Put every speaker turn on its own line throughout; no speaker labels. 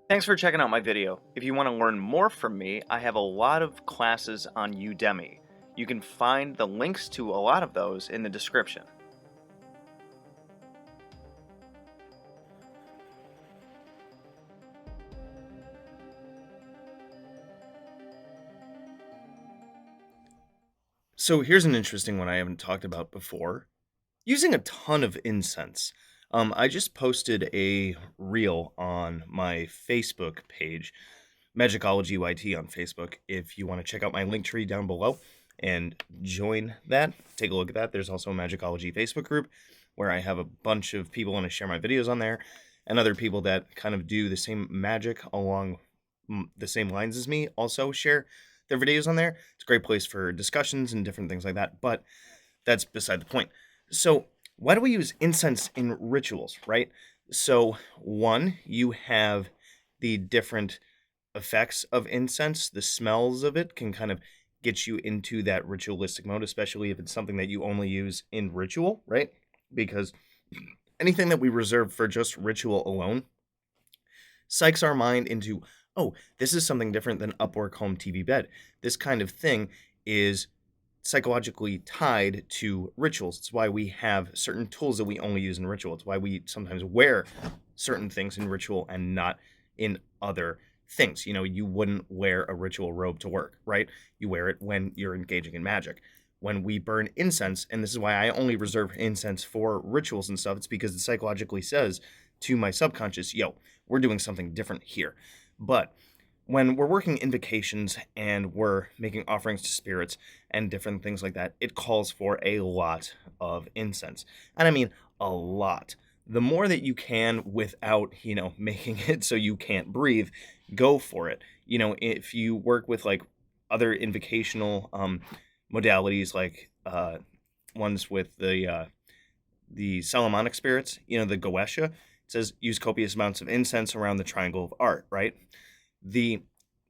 Thanks for checking out my video. If you want to learn more from me, I have a lot of classes on Udemy. You can find the links to a lot of those in the description.
So here's an interesting one I haven't talked about before. Using a ton of incense. I just posted a reel on my Facebook page, Magickology YT on Facebook. If you want to check out my link tree down below and join that, take a look at that. There's also a Magickology Facebook group where I have a bunch of people want to share my videos on there, and other people that kind of do the same magic along the same lines as me also share their videos on there. It's a great place for discussions and different things like that, but that's beside the point. So, why do we use incense in rituals, right? So, one, you have the different effects of incense. The smells of it can kind of get you into that ritualistic mode, especially if it's something that you only use in ritual, right? Because anything that we reserve for just ritual alone psychs our mind into, oh, this is something different than Upwork home TV bed. This kind of thing is psychologically tied to rituals. It's why we have certain tools that we only use in ritual. It's why we sometimes wear certain things in ritual and not in other things. You know, you wouldn't wear a ritual robe to work, right? You wear it when you're engaging in magic. When we burn incense, and this is why I only reserve incense for rituals and stuff, it's because it psychologically says to my subconscious, yo, we're doing something different here. But when we're working invocations and we're making offerings to spirits and different things like that, it calls for a lot of incense. And I mean, a lot. The more that you can without, making it so you can't breathe, go for it. If you work with like other invocational modalities, like ones with the Solomonic spirits, the Goetia, it says use copious amounts of incense around the triangle of art, right? The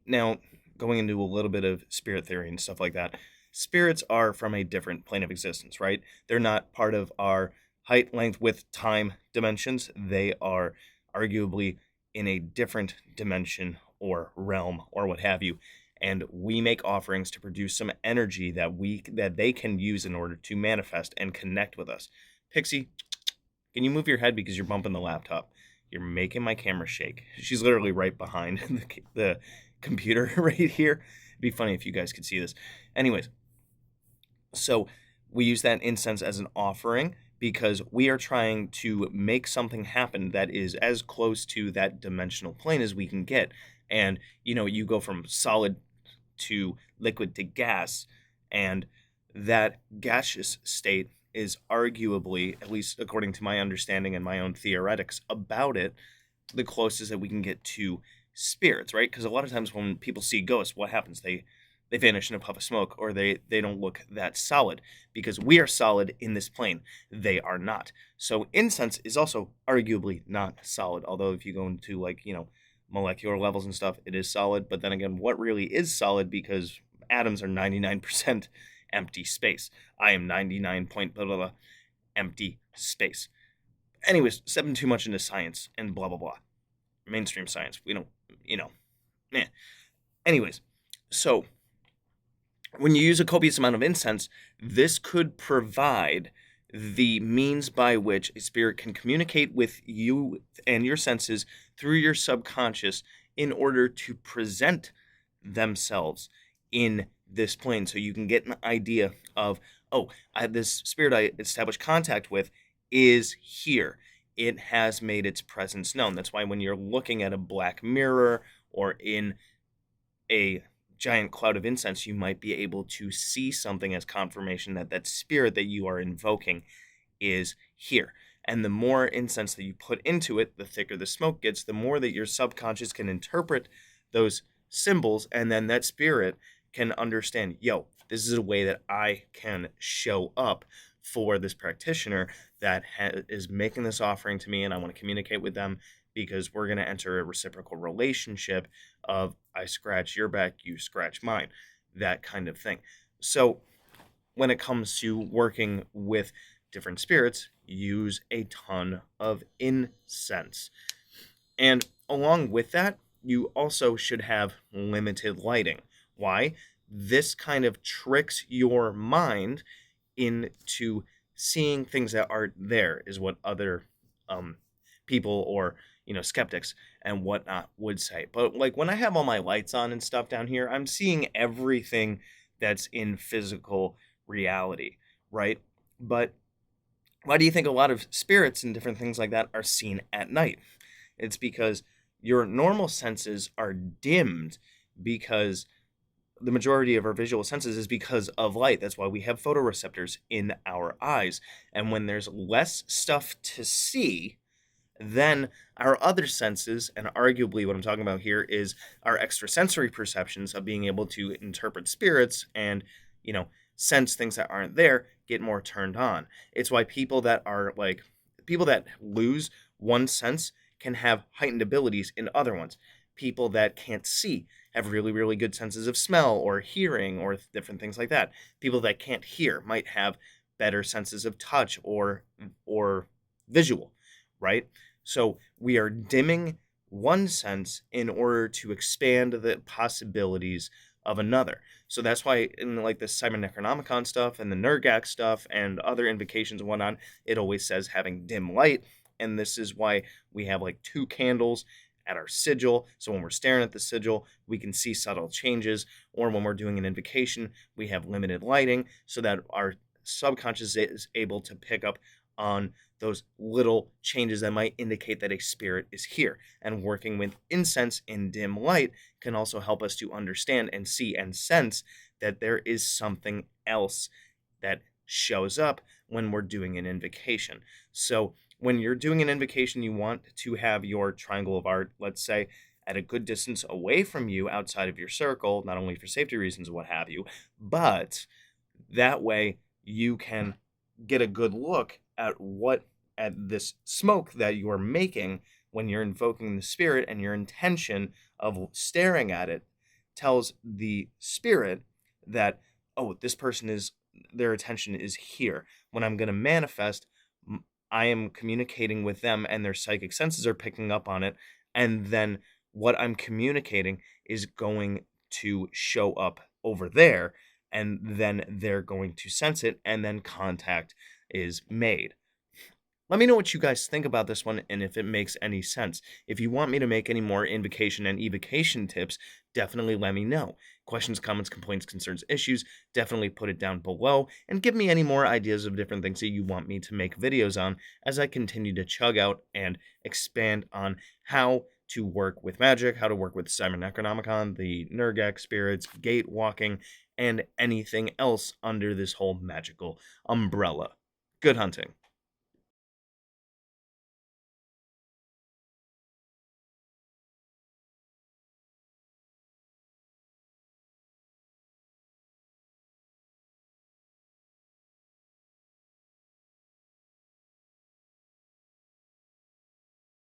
Now, going into a little bit of spirit theory and stuff like that, spirits are from a different plane of existence, right? They're not part of our height, length, width, time dimensions. They are arguably in a different dimension or realm or what have you. And we make offerings to produce some energy that they can use in order to manifest and connect with us. Pixie, can you move your head because you're bumping the laptop? You're making my camera shake. She's literally right behind the computer right here. It'd be funny if you guys could see this. Anyways, so we use that incense as an offering because we are trying to make something happen that is as close to that dimensional plane as we can get. And, you go from solid to liquid to gas, and that gaseous state is arguably, at least according to my understanding and my own theoretics about it, the closest that we can get to spirits, right? Because a lot of times when people see ghosts, what happens? They vanish in a puff of smoke, or they don't look that solid because we are solid in this plane. They are not. So incense is also arguably not solid. Although if you go into molecular levels and stuff, it is solid. But then again, what really is solid, because atoms are 99% empty space. I am 99 point blah blah blah empty space. Anyways, stepping too much into science and blah blah blah. Mainstream science. We don't, meh. Anyways, so when you use a copious amount of incense, this could provide the means by which a spirit can communicate with you and your senses through your subconscious in order to present themselves in this plane, so you can get an idea of, oh, this spirit I established contact with is here. It has made its presence known. That's why when you're looking at a black mirror or in a giant cloud of incense, you might be able to see something as confirmation that that spirit that you are invoking is here. And the more incense that you put into it, the thicker the smoke gets, the more that your subconscious can interpret those symbols, and then that spirit can understand, yo, this is a way that I can show up for this practitioner that is making this offering to me, and I want to communicate with them because we're going to enter a reciprocal relationship of I scratch your back, you scratch mine, that kind of thing. So when it comes to working with different spirits, use a ton of incense. And along with that, you also should have limited lighting. Why? This kind of tricks your mind into seeing things that aren't there, is what other um, people or skeptics and whatnot would say. But like when I have all my lights on and stuff down here, I'm seeing everything that's in physical reality, right? But why do you think a lot of spirits and different things like that are seen at night? It's because your normal senses are dimmed because the majority of our visual senses is because of light. That's why we have photoreceptors in our eyes. And when there's less stuff to see, then our other senses, and arguably what I'm talking about here is our extrasensory perceptions of being able to interpret spirits and, you know, sense things that aren't there, get more turned on. It's why people that lose one sense can have heightened abilities in other ones. People that can't see have really, really good senses of smell or hearing or different things like that. People that can't hear might have better senses of touch or visual, right? So we are dimming one sense in order to expand the possibilities of another. So that's why in like the Simon Necronomicon stuff and the Nergak stuff and other invocations and whatnot, it always says having dim light. And this is why we have like two candles at our sigil. So when we're staring at the sigil, we can see subtle changes. Or when we're doing an invocation, we have limited lighting so that our subconscious is able to pick up on those little changes that might indicate that a spirit is here. And working with incense in dim light can also help us to understand and see and sense that there is something else that shows up when we're doing an invocation. So when you're doing an invocation, you want to have your triangle of art, let's say, at a good distance away from you outside of your circle, not only for safety reasons, what have you, but that way you can get a good look at this smoke that you are making when you're invoking the spirit, and your intention of staring at it tells the spirit that, oh, this person is, their attention is here. When I'm going to manifest, I am communicating with them and their psychic senses are picking up on it, and then what I'm communicating is going to show up over there, and then they're going to sense it, and then contact is made. Let me know what you guys think about this one and if it makes any sense. If you want me to make any more invocation and evocation tips, definitely let me know. Questions, comments, complaints, concerns, issues, definitely put it down below, and give me any more ideas of different things that you want me to make videos on as I continue to chug out and expand on how to work with magic, how to work with Simon Necronomicon, the Nergak spirits, gate walking, and anything else under this whole magical umbrella. Good hunting.